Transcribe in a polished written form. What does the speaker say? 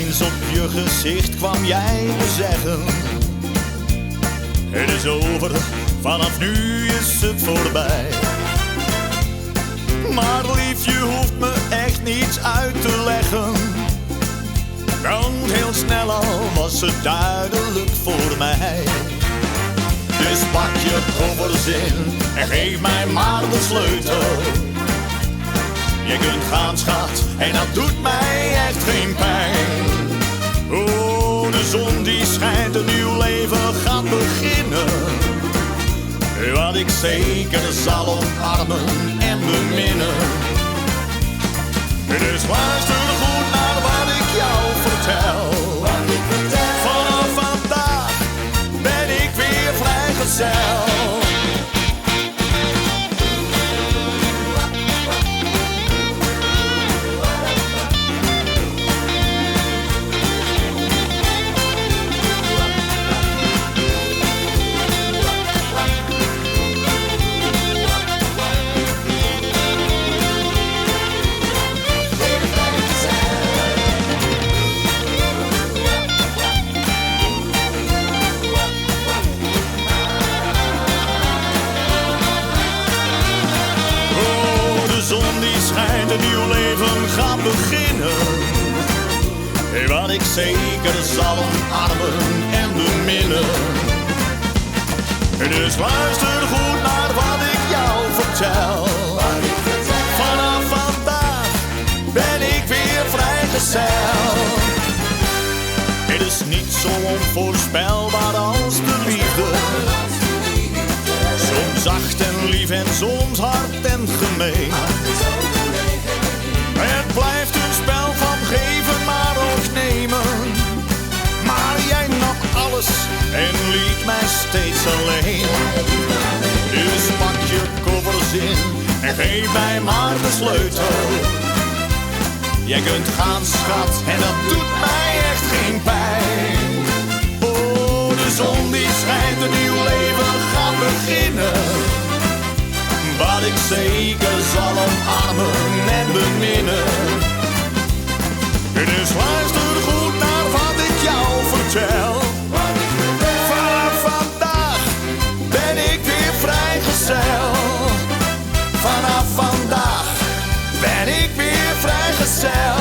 Eens op je gezicht kwam jij me zeggen: het is over, vanaf nu is het voorbij. Maar lief, je hoeft me echt niets uit te leggen, want heel snel al was het duidelijk voor mij. Dus pak je koffers in en geef mij maar de sleutel. Je kunt gaan, schat, en dat doet mij echt geen pijn. Oh, de zon die schijnt, een nieuw leven gaat beginnen, wat ik zeker zal omarmen en beminnen. Dus luister goed naar wat ik jou vertel. Vanaf vandaag ben ik weer vrijgezel. Een nieuw leven gaat beginnen, wat ik zeker zal omarmen en beminnen. Dus luister goed naar wat ik jou vertel. Vanaf vandaag ben ik weer vrijgezel. Het is niet zo onvoorspelbaar als de liefde, soms zacht en lief en soms hard en gemeen. Het blijft een spel van geven maar ook nemen, maar jij nam alles en liet mij steeds alleen. Dus pak je koffers in en geef mij maar de sleutel. Jij kunt gaan, schat, en dat doet mij echt geen pijn. Oh, de zon die schijnt, een nieuw leven gaat beginnen, wat ik zeker zal omarmen en beminnen. Dus luister goed naar wat ik jou vertel. Vanaf vandaag ben ik weer vrijgezel. Vanaf vandaag ben ik weer vrijgezel.